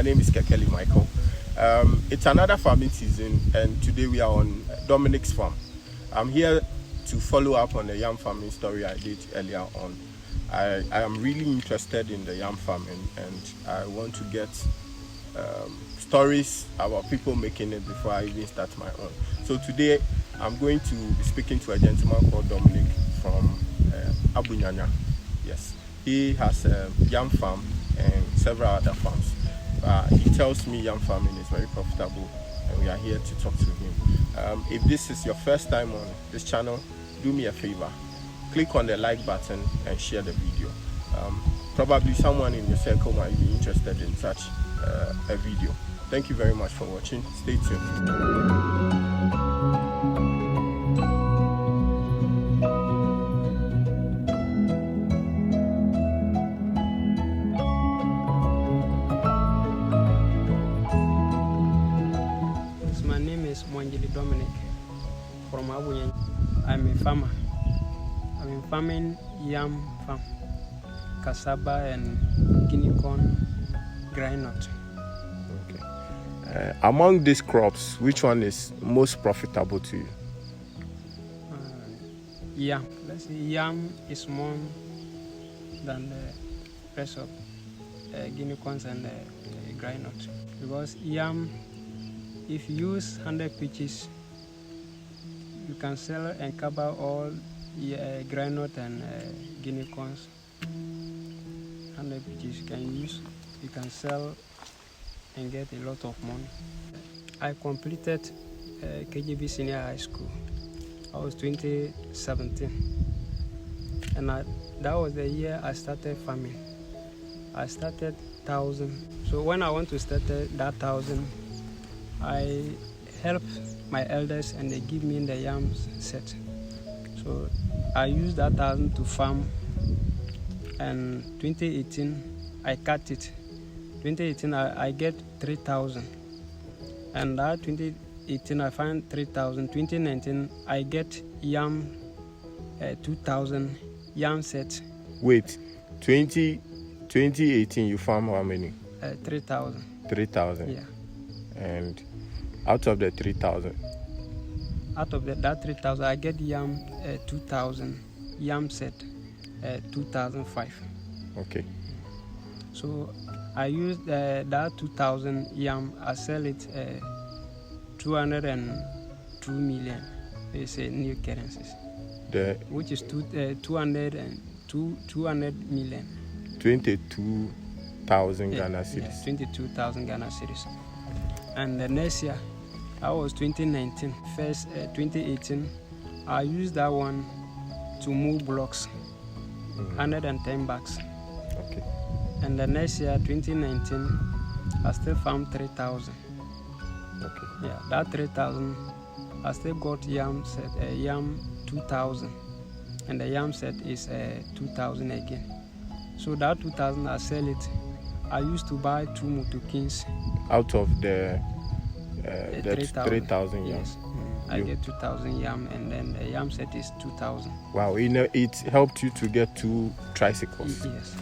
name is Kekeli Michael. It's another farming season, and today we are on Dominic's farm. I'm here to follow up on the yam farming story I did earlier on. I am really interested in the yam farming, and I want to get stories about people making it before I even start my own. So today I'm going to be speaking to a gentleman called Dominic from Abunyanya. Yes, he has a yam farm and several other farms. He tells me yam farming is very profitable, and we are here to talk to him. If this is your first time on this channel, do me a favor, click on the like button and share the video. Probably someone in your circle might be interested in such a video. Thank you very much for watching. Stay tuned. Dominic from Abunyanya. I'm a farmer. I'm farming yam farm, cassava and guinea corn, groundnut. Okay. Among these crops, which one is most profitable to you? Yam. Let's say yam is more than the rest of guinea corns and groundnut, because yam, if you use 100 pitches, you can sell and cover all groundnut and guinea corns. 100 pitches you can sell and get a lot of money. I completed KGB Senior High School. I was 2017, and that was the year I started farming. I started 1,000. So when I want to start that 1,000, I help my elders and they give me the yam set. So I used that 1,000 to farm, and 2018 I cut it. 2018 I get 3,000, and that 2018 I find 3,000. 2019 I get yam 2,000 yam set. Wait, 2018 you farm how many? 3,000. 3,000. Yeah. And out of the 3,000? Out of that 3,000, I get yam 2,000, yam set 2,005. Okay. So I use that 2,000 yam, I sell it 202 million. It's new currencies. Which is 200 million. 22,000 Ghana cedis. Yeah, 22,000 Ghana cedis. And the next year, I was 2019. First, 2018, I used that one to move blocks, 110 bucks. Okay. And the next year, 2019, I still farmed 3,000. Okay. Yeah, that 3,000, I still got yam set, yam 2,000, and the yam set is 2,000 again. So that 2,000, I sell it. I used to buy 2 motokins. Out of the 3,000 yam? Yes. I get 2,000 yam, and then the yam set is 2,000. Wow, it helped you to get 2 tricycles? Yes.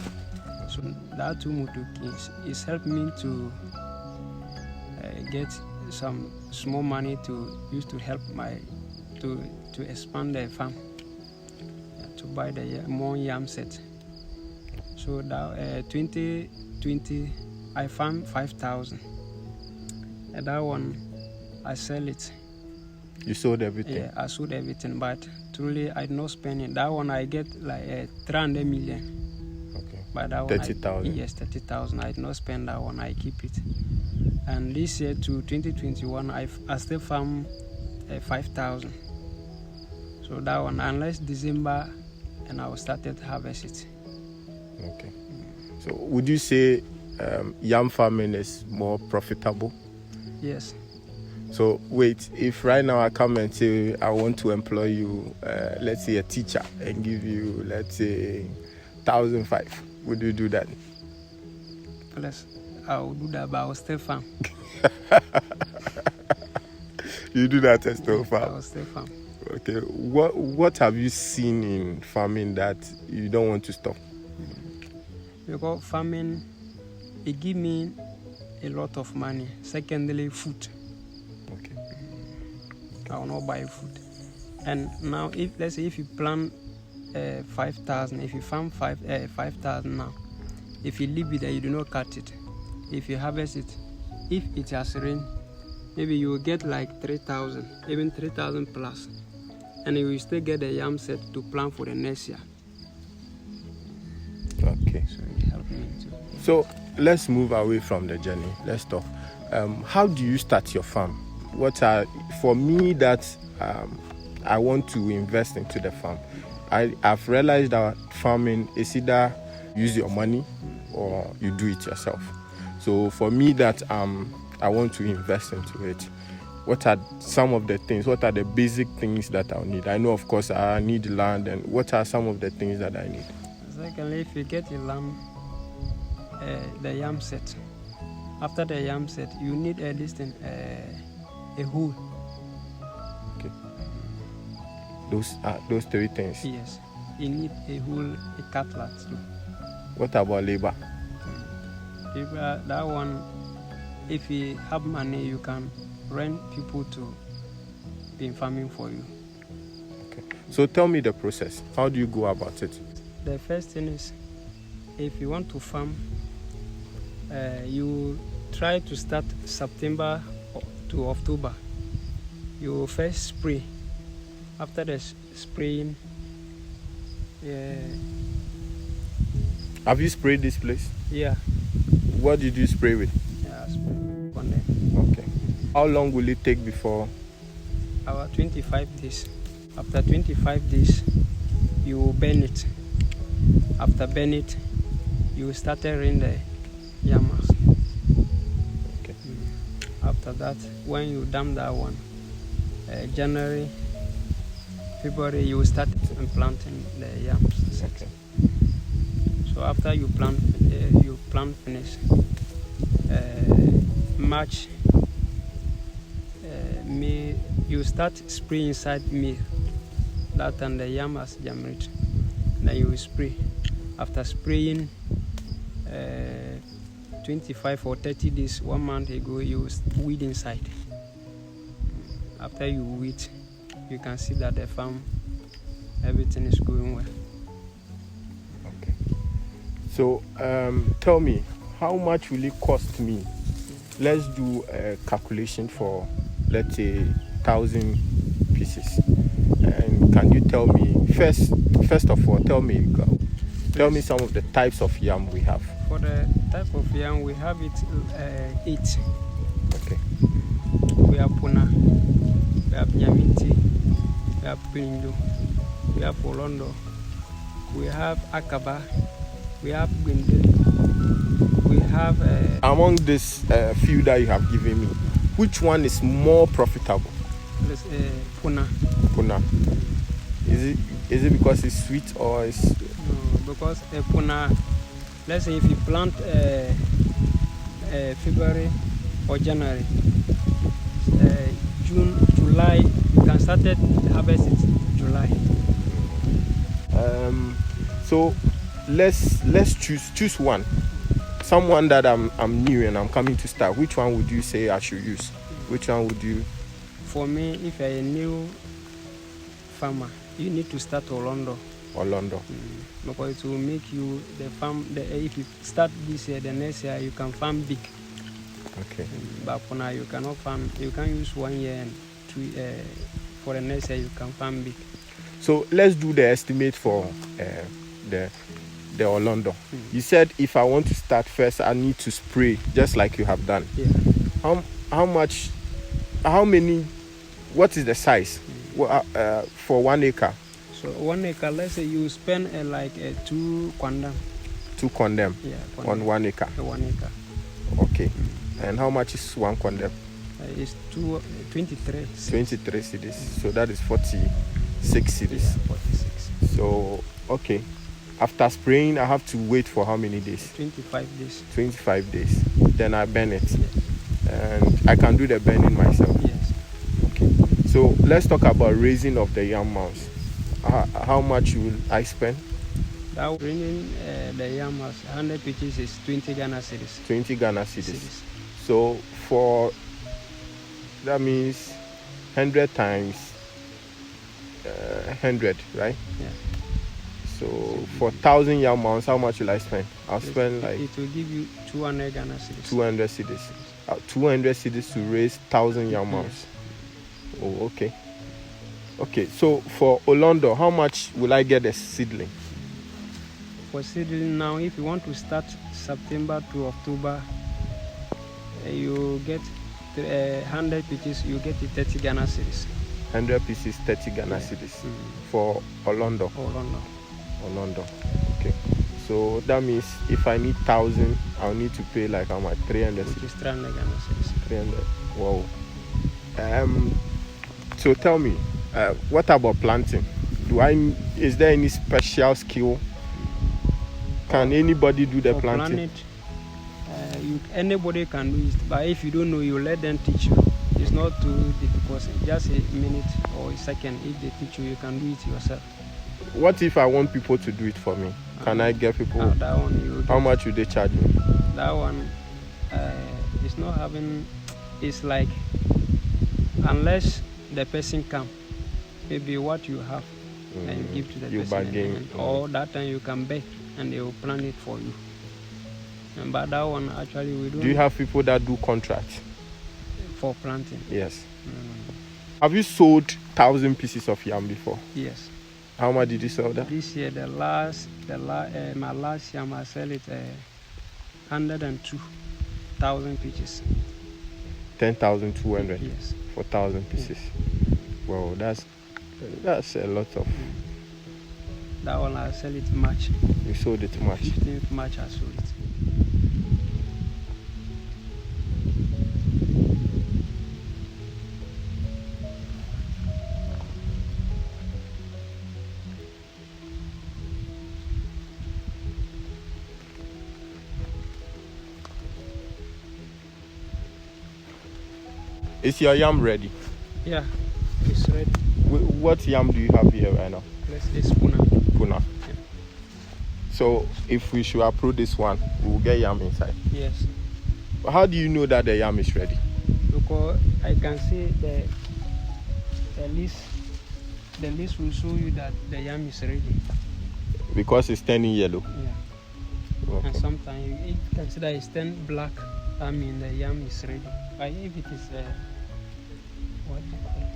So that 2 motokins is helped me to get some small money to use to help to expand the farm, to buy the more yam set. So that 2020 I farmed 5,000, and that one I sell it. You sold everything? Yeah, I sold everything, but truly I did not spend it. That one I get like 300 million. Okay. But that one 30,000? Yes, 30,000. I did not spend that one, I keep it. And this year to 2021 I still farm 5,000. So that one, unless December, and I will start to harvest it. Okay. So would you say yam farming is more profitable? Yes. So wait, if right now I come and say I want to employ you, let's say a teacher, and give you, let's say, 1,500, would you do that? Yes, I will do that, but I will still farm. You do that and still I farm? will still farm. Okay. What have you seen in farming that you don't want to stop? Because farming, it gives me a lot of money. Secondly, food. Okay. I will not buy food. And now, if let's say if you plant 5,000, if you farm 5,000 now, if you leave it there, you do not cut it. If you harvest it, if it has rained, maybe you will get like 3,000, even 3,000 plus, and you will still get a yam set to plant for the next year. Okay. So it helped me too. So let's move away from the journey. Let's talk. How do you start your farm? What are, for me, that I want to invest into the farm? I've realized that farming is either use your money or you do it yourself. So for me, that I want to invest into it. What are some of the things? What are the basic things that I'll need? I know, of course, I need land, and what are some of the things that I need? Secondly, if you get a lamb, the yam set. After the yam set, you need a hole. Okay. Those three things. Yes, you need a hole, a cutlass too. What about labor? That one, if you have money, you can rent people to be farming for you. Okay. So tell me the process. How do you go about it? The first thing is, if you want to farm, you try to start September to October. You first spray. After the spraying, have you sprayed this place? Yeah. What did you spray with? Yeah, spray one day. Okay. How long will it take before? About 25 days. After 25 days, you burn it. After burn it, you start in the yamas. Okay. After that, when you dump that one, January, February, you start planting the yams. Okay. So after you plant finish. March, May, you start spraying inside May. That and the yam has germinated. Then you will spray. After spraying 25 or 30 days, 1 month ago, you weed inside. After you weed, you can see that the farm, everything is going well. Okay. So tell me, how much will it cost me? Let's do a calculation for, let's say, 1,000 pieces. And can you tell me, first of all, tell me some of the types of yam we have. For the type of yam, we have it 8. Okay. We have Puna, we have Yamiti, we have Pindu, we have Olondo, we have Akaba, we have Gwendeli, we have... Among this few that you have given me, which one is more profitable? Puna. Puna. Is it because it's sweet or it's... No, because Puna, let's say if you plant February or January, June, July, you can start it, harvest it July. So let's choose one. Someone that I'm new and I'm coming to start. Which one would you say I should use? Which one would you? For me, if you're a new farmer, you need to start Olondo. Because it will make you the farm. If you start this year, the next year you can farm big. Okay. But for now, you cannot farm. You can use 1 year and 2. For the next year, you can farm big. So let's do the estimate for the Olondo. You said if I want to start first, I need to spray just like you have done. Yeah. How much? How many? What is the size for 1 acre? So 1 acre, let's say you spend like 2 condom. 2 condom. Yeah. On 1 acre. 1 acre. Okay. And how much is 1 condom? It's 23. 23 cedis. So that is 46 cedis. Yeah, 46. So okay. After spraying, I have to wait for how many days? 25 days. 25 days. Then I burn it. Yes. And I can do the burning myself. Yes. Okay. So let's talk about raising of the yam mounds. How much will I spend? That bringing the yam house 100 pitches is 20 Ghana cedis. 20 Ghana cedis. So for that means 100 times 100, right? Yeah. So for 1,000 yam mounds, how much will I spend? I'll spend like it will give you 200 Ghana cedis. 200 cedis. 200 cedis to raise 1,000 yam mounds. Oh, okay. Okay, so for Olondo, how much will I get a seedling? For seedling now, if you want to start September to October, you get 100 pieces, you get 30 Ghana cedis. 100 pieces, 30 Ghana cedis for Olondo. Olondo. Okay. So that means if I need 1,000, I'll need to pay like how much? 300 Which is 300 Ghana cedis. 300. Wow. So tell me, what about planting? Is there any special skill? Can anybody do the planting? Anybody can do it, but if you don't know, you let them teach you. It's not too difficult. Just a minute or a second. If they teach you, you can do it yourself. What if I want people to do it for me? Can I get people? That one how much would they charge me? That one, it's not having. It's like unless the person come, maybe what you have and you give to the person, bargain, or that time you can beg and they will plan it for you. But that one actually we don't. Do you have people that do contracts for planting? Yes. Have you sold 1,000 pieces of yam before? Yes. How much did you sell that? This year, my last yam I sell it 102,000 pieces. 10,200. Yes. For 1,000 pieces. Wow, that's a lot of. That one I sell it much. You sold it much. 15th March I sold it. Is your yam ready? Yeah, it's ready. What yam do you have here right now? It's Puna. Puna. Yeah. So if we should approve this one, we will get yam inside. Yes. But how do you know that the yam is ready? Because I can see the list. The list will show you that the yam is ready. Because it's turning yellow. Yeah. Okay. And sometimes you consider it's turning black. I mean the yam is ready. But if it is what do you call it?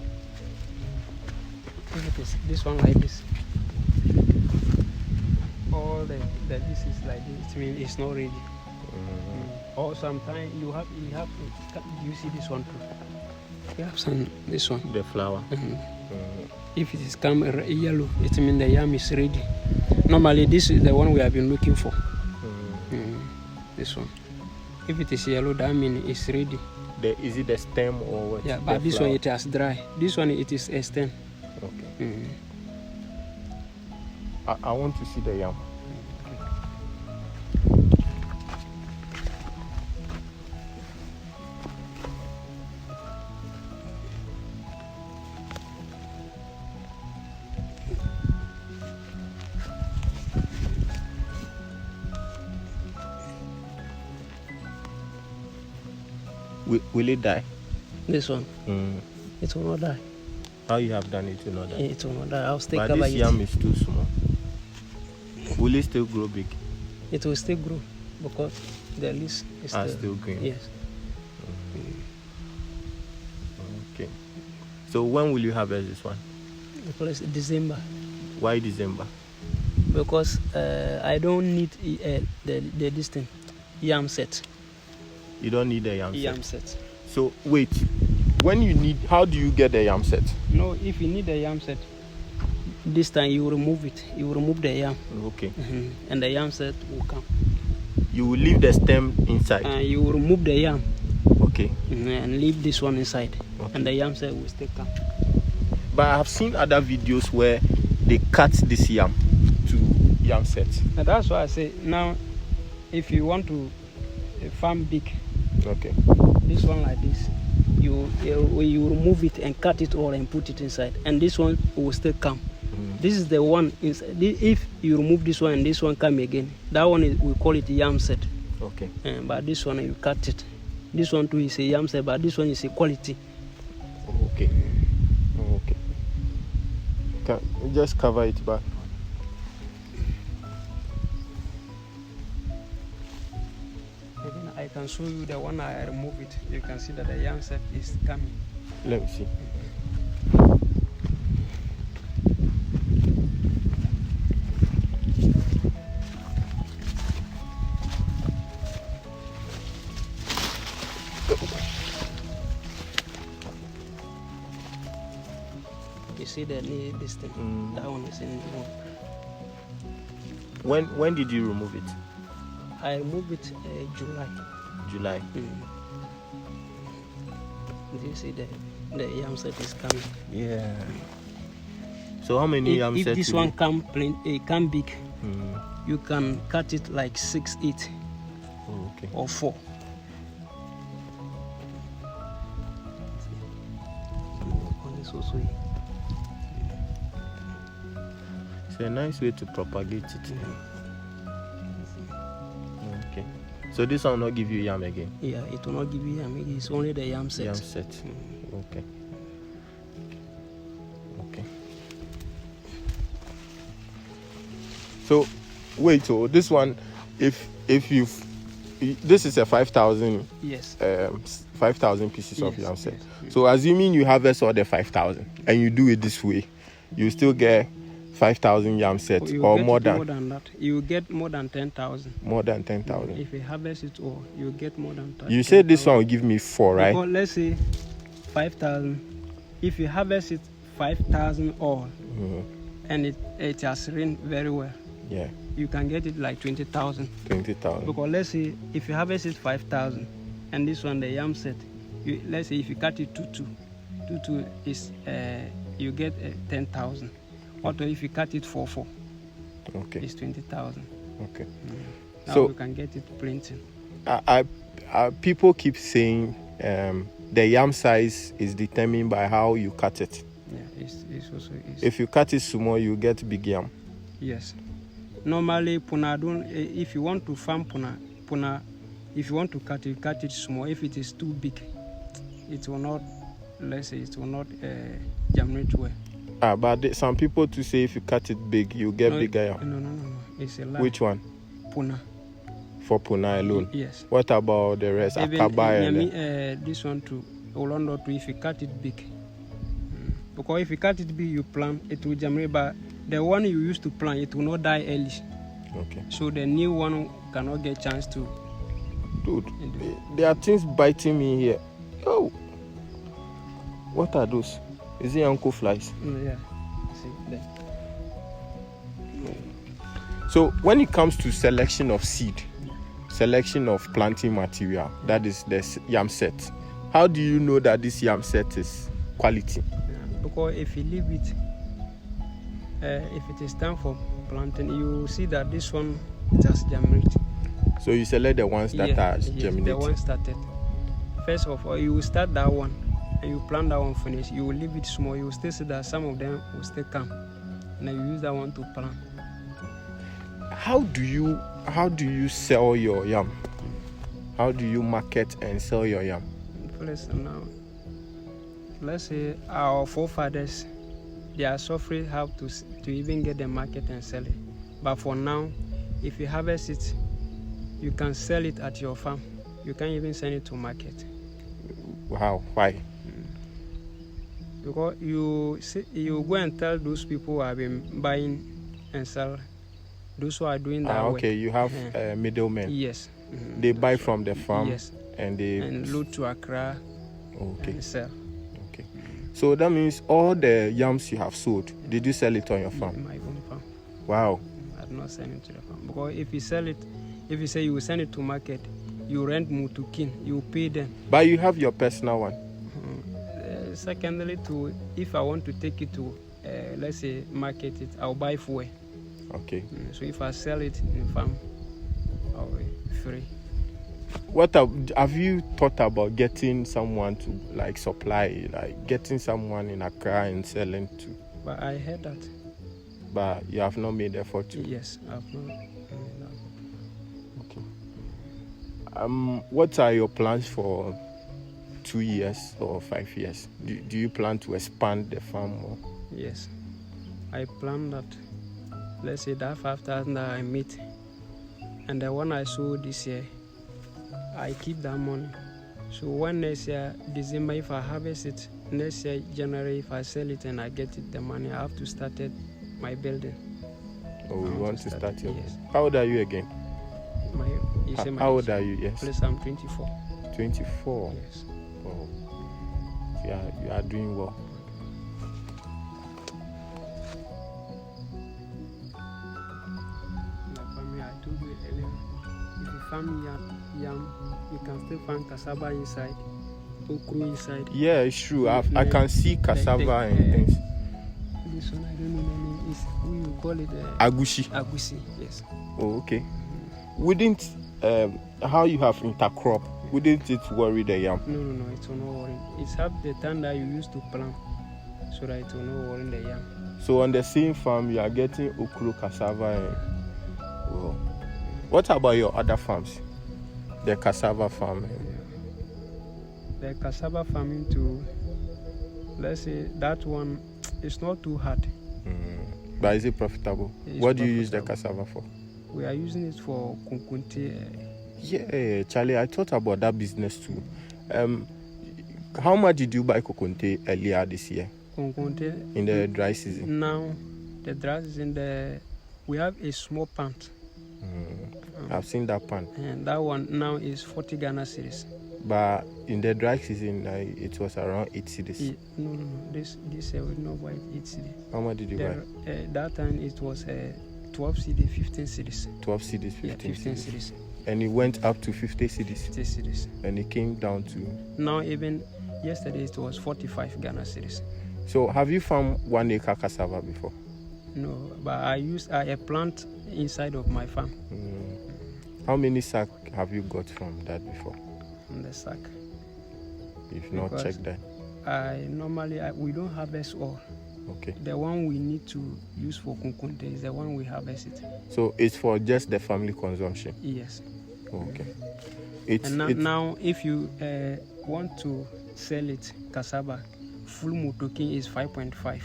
If it is this one like this, all the this is like this, it means it's not ready. Or sometimes you have you see this one too. You have this one. The flower. If it is come yellow, it means the yam is ready. Normally this is the one we have been looking for. This one. If it is yellow, that means it's ready. Is it the stem or what? Yeah, but this flower? One it has dry. This one it is a stem. Okay. I want to see the yam. Will it die? This one? It will not die. How you have done it will not die? It will not die. I'll still but cover this yam is too small. Will it still grow big? It will still grow because the leaves is still green. Yes. Okay. So when will you harvest this one? Because December. Why December? Because I don't need the distant yam set. You don't need a yam set. So wait, when you need, how do you get the yam set? No, if you need a yam set, this time you remove it. You remove the yam. Okay. And the yam set will come. You will leave the stem inside. And you will remove the yam. Okay. And leave this one inside. Okay. And the yam set will still come. But I have seen other videos where they cut this yam to yam set. And that's why I say now, if you want to farm big, okay, this one like this, you remove it and cut it all and put it inside, and this one will still come. This is the one inside. If you remove this one and this one come again, that one we call it yam set. Okay. But this one you cut it This one too is a yam set, but this one is a quality. Okay. Okay. Can you just cover it back? Even I can show you the one I remove it. You can see that the yam set is coming. Let me see. You see this thing? That one is in the one. When did you remove it? I removed it July. Do you see the yam set is coming? Yeah. So how many yam if sets? This one come plain, come big. You can cut it like 6, 8, okay, or 4. It's a nice way to propagate it. Okay. So this one will not give you yam again? Yeah, it will not give you yam. It's only the yam set. Yam set. Okay. Okay. So wait, so this one, if you've, this is a 5,000. Yes. 5,000 pieces of yam set. Yes. So assuming you harvest all the 5,000 and you do it this way, you still get 5,000 yam sets, or more than that. You get more than 10,000. More than 10,000. If you harvest it all, you get more than 10,000. You said this one will give me 4, right? Because let's say 5,000. If you harvest it 5,000 all, and it has rained very well, yeah, you can get it like 20,000. 20,000. Because let's say if you harvest it 5,000, and this one the yam set, let's say if you cut it 2 is you get 10,000. Or if you cut it 4, okay, it's 20,000. Okay. Now So you can get it printing. People keep saying the yam size is determined by how you cut it. Yeah, it's also is. If you cut it small, you get big yam. Yes. Normally, puna don't. If you want to farm puna, if you want to cut it small. If it is too big, it will not. Let's say it will not germinate well. But some people to say if you cut it big, you get bigger yam. No. It's a lie. Which one? Puna. For puna alone. Yes. What about the rest? Akaba and this one too. Olondo too. If you cut it big, because if you cut it big, you plant it will germinate. But the one you used to plant, it will not die early. Okay. So the new one cannot get chance to. Dude, there are things biting me here. Oh, what are those? Is it uncle flies? Yeah. See there. So when it comes to selection of seed, selection of planting material, that is the yam set, how do you know that this yam set is quality? Because if you leave it, if it is time for planting, you see that this one, it has germinated. So you select the ones that are germinated? The one started. First of all, you will start that one and you plant that one finish. You will leave it small. You will still see that some of them will still come. And then you use that one to plant. How do you sell your yam? How do you market and sell your yam? First, now, let's say our forefathers, they are suffering how to even get the market and sell it. But for now, if you harvest it, you can sell it at your farm. You can't even send it to market. Wow, why? Because you go and tell those people who have been buying and sell, those who are doing that okay, work. you have middlemen. Yes. They buy from the farm. Yes. And they load to Accra. Okay. And sell. Okay. So that means all the yams you have sold, did you sell it on your farm? In my own farm. Wow. I did not send it to the farm. Because if you sell it, if you say you will send it to market, you rent Mutukin, you pay them. But you have your personal one. Secondly, if I want to take it to, let's say, market it, I'll buy fuel. Okay. So if I sell it in farm, I'll be free. Have you thought about getting someone to supply, getting someone in Accra and selling to? But I heard that. But you have not made effort to? Yes, I've not made What are your plans for 2 years or 5 years? Do you plan to expand the farm more? Yes, I plan that. Let's say that 5,000 that I meet, and the one I sold this year, I keep that money. So when next year December, if I harvest it, next year January, if I sell it and I get it, the money, I have to start it, my building. Oh, you want to start your? Yes. How old are you again? How old are you? Yes. Please, I'm 24. 24. Yes. Oh, yeah, you are doing well. Like family, I told you earlier, if you farm yam, you can still find cassava inside, okra inside. Yeah, it's true. I can see cassava and things. This one, I don't know the name. Is we will call it agushi. Agushi, yes. Oh, okay. Wouldn't how you have intercrop? Wouldn't it worry the yam? No, it will not worry. It's have the time that you used to plant, so that it will not worry the yam. So on the same farm, you are getting okra, cassava, and well. What about your other farms? The cassava farm. The cassava farming too. Let's say that one is not too hard. But is it profitable? What do you use the cassava for? We are using it for kunkunte. Yeah, Charlie, I thought about that business too. How much did you buy kokonte earlier this year? Kunkunte in the dry season. Now, the dry season, we have a small plant. I've seen that pan. And that one now is 40 Ghana cedis. But in the dry season, it was around 8 cedis. No. This year we not buy 8 cedis. How much did you buy? That time it was 12 cedis, 15 cedis. 12 cedis, 15 cedis. And it went up to 50 cedis. 50 cedis. And it came down to. Now even yesterday it was 45 Ghana cedis. So have you farmed 1 acre cassava before? No, but I plant inside of my farm. How many sacks have you got from that before? From the sack. If not, check that. We don't harvest all. Okay. The one we need to use for kunkunte is the one we harvest it. So it's for just the family consumption? Yes. Okay. Now, if you want to sell it, cassava, full mutoki is 5.5.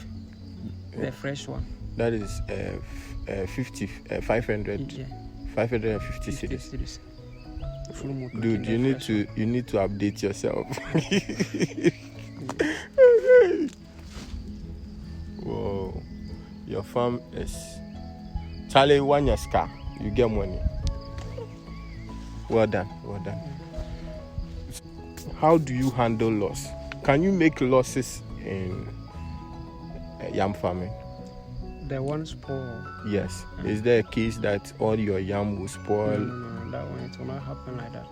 The fresh one. That is 500. Yeah. 550 cedis. Dude, you need to update yourself. Whoa, your farm is Charlie 1 year scar. You get money. Well done. How do you handle loss? Can you make losses in yam farming? The one spoil. Yes. Is there a case that all your yam will spoil? No, that one it will not happen like that.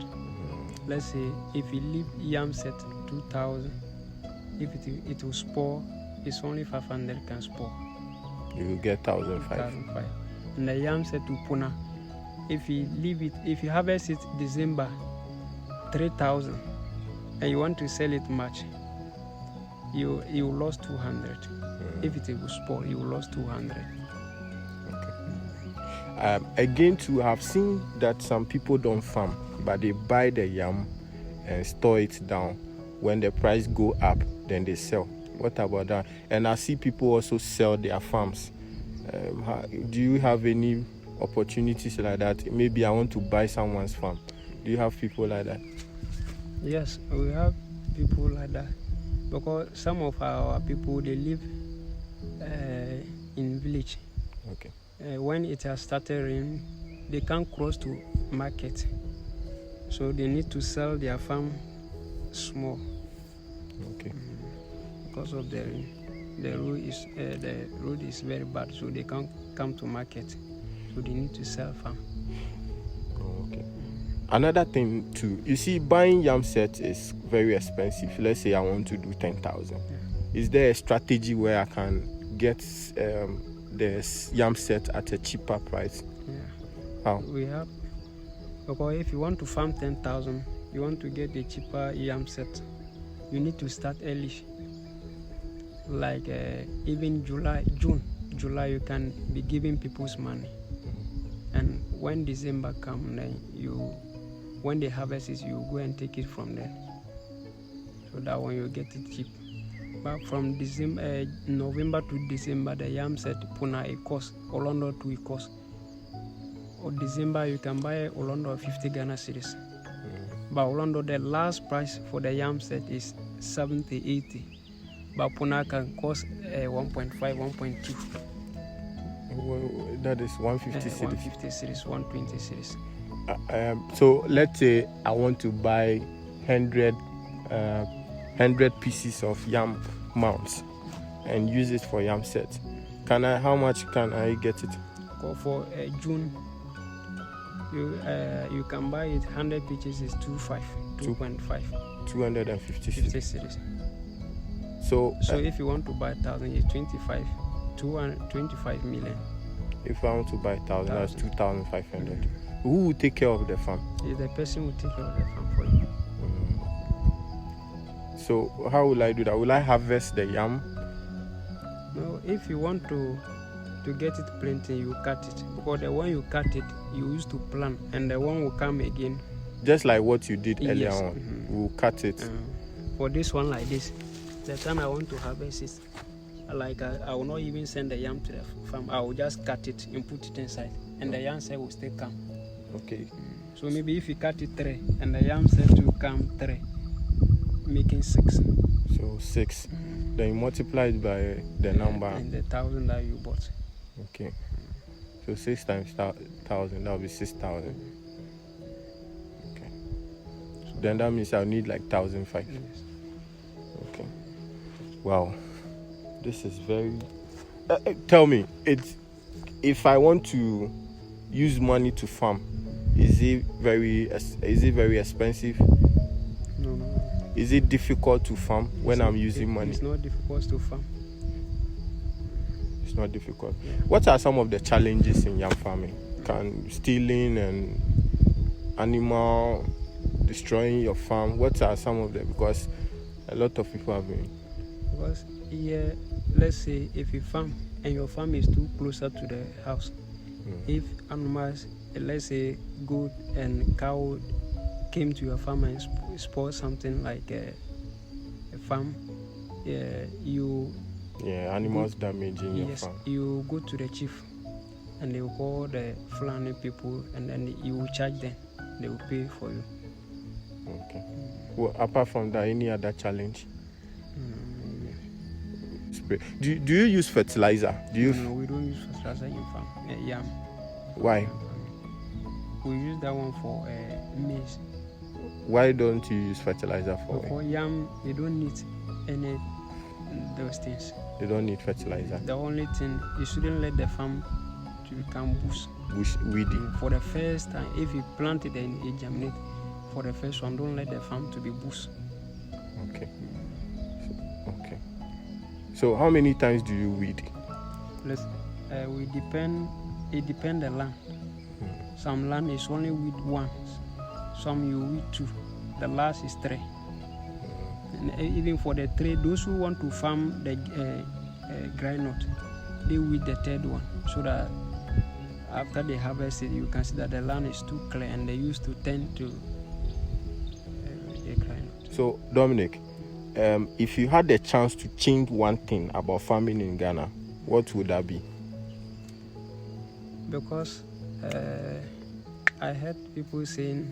Let's say if you leave yam set 2,000, if it will spoil, it's only 500 can spoil. You will get 1,500. And the yam set to Puna, if you leave it, if you harvest it December 3,000, and you want to sell it March, you lose 200. If it will spoil, you will lose 200. Okay. Again, too, I've seen that some people don't farm, but they buy the yam and store it down. When the price go up, then they sell. What about that? And I see people also sell their farms. Do you have any opportunities like that? Maybe I want to buy someone's farm. Do you have people like that? Yes, we have people like that. Because some of our people, they live in village. Okay. When it has started raining, they can't cross to market. So they need to sell their farm small. Okay. Because of the rain. The road is very bad, so they can't come to market. So they need to sell farm. Okay. Another thing too, you see, buying yam set is very expensive. Let's say I want to do 10,000. Is there a strategy where I can get the yam set at a cheaper price? Yeah. How? We have, because if you want to farm 10,000, you want to get the cheaper yam set, you need to start early. Like even June, you can be giving people's money. And when December comes, then you when they harvest it, you go and take it from there. So that one you get it cheap. But from November to December, the yam set puna a cost, Olondo to a cost. Or December, you can buy Olondo 50 Ghana cedis. But Olondo, the last price for the yam set is 70, 80. But puna can cost 1.5, 1.2. Well, that is 150 cedis. 150 cedis, 120 cedis. So let's say I want to buy 100 pieces of yam mounds and use it for yam set. How much can I get it? For June, you can buy it 100 pieces is 2.5. 250 cedis. So if you want to buy 1,000, it's 25 million. If I want to buy 1,000, that's 2,500. Who will take care of the farm? The person will take care of the farm for you. So how will I do that? Will I harvest the yam? No, if you want to get it planted, you cut it. Because the one you cut it, you used to plant, and the one will come again. Just like what you did earlier on. Mm-hmm. We'll cut it. For this one like this, the time I want to harvest it, like I will not even send the yam to the farm. I will just cut it and put it inside, and the yam set will still come. Okay. So maybe if you cut it 3 and the yam set will come 3, making 6. So 6. Then you multiply it by the number. And the 1,000 that you bought. Okay. So 6 times 1,000, that will be 6,000. Okay. So then that means I'll need like 1,500. Yes. Okay. Wow. This is very. Tell me, if I want to use money to farm, is it very expensive? No. Is it difficult to farm when I'm using money? It's not difficult to farm. It's not difficult. Yeah. What are some of the challenges in yam farming? Stealing and animal destroying your farm? What are some of them? Because a lot of people have been. Because here, let's say if you farm and your farm is too closer to the house, if animals, let's say goat and cow, came to your farm and spoil something like a farm, animals damaging your farm. You go to the chief and they will call the Fulani people, and then you will charge them. They will pay for you. Okay. Well, apart from that, any other challenge? Do you use fertilizer? No, we don't use fertilizer in farm. Yam. Why? We use that one for maize. Why don't you use fertilizer for it? For yam, you don't need any those things. You don't need fertilizer. The only thing, you shouldn't let the farm to become weedy. For the first time, if you plant it and it germinate, for the first one, don't let the farm to be bush. Okay. So how many times do you weed? It depends the land. Some land is only weed once. Some you weed 2. The last is 3. And even for the 3, those who want to farm the groundnut, they weed the 3rd one, so that after they harvest it, you can see that the land is too clear, and they used to tend to the groundnut. So Dominic, if you had the chance to change one thing about farming in Ghana, what would that be? Because I heard people saying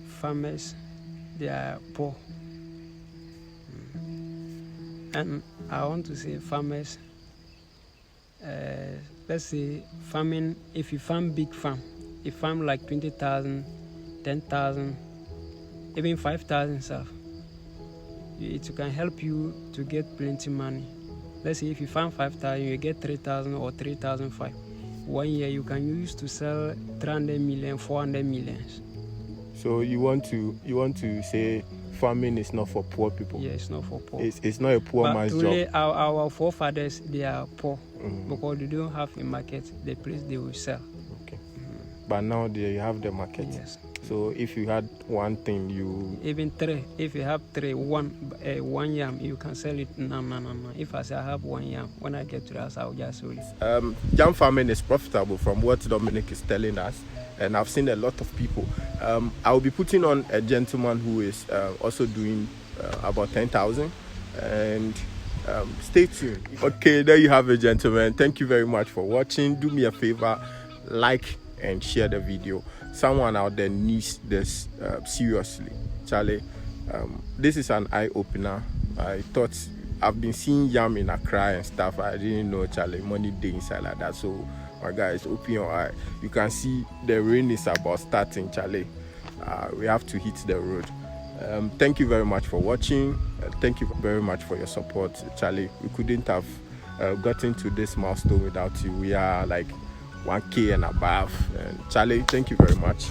farmers, they are poor. And I want to say farmers, let's say farming, if you farm big farm, you farm like 20,000, 10,000, even 5,000 stuff, it can help you to get plenty money. Let's say if you farm 5,000, you get 3,000 or 3,500. 1 year you can use to sell 300 million, 400 million. So you want to say farming is not for poor people? Yeah, it's not for poor. It's not a poor man's truly, job. Our forefathers, they are poor because they don't have a market, the place they will sell. Okay. But now they have the market. Yes. So if you had one thing, you even 3. If you have 3, one yam, you can sell it. No. If I say I have 1 yam, when I get to the house, I'll just sell it. Yam farming is profitable from what Dominic is telling us, and I've seen a lot of people. I'll be putting on a gentleman who is also doing about 10,000, and stay tuned. Okay, there you have it, gentlemen. Thank you very much for watching. Do me a favor, like and share the video. Someone out there needs this seriously. Charlie, this is an eye-opener. I thought I've been seeing yam in Accra and stuff. I didn't know, Charlie, money day inside like that. So my guys, open your eye. You can see the rain is about starting, Charlie. We have to hit the road. Thank you very much for watching. Thank you very much for your support, Charlie. We couldn't have gotten to this milestone without you. We are like 1K and above. And Charlie, thank you very much.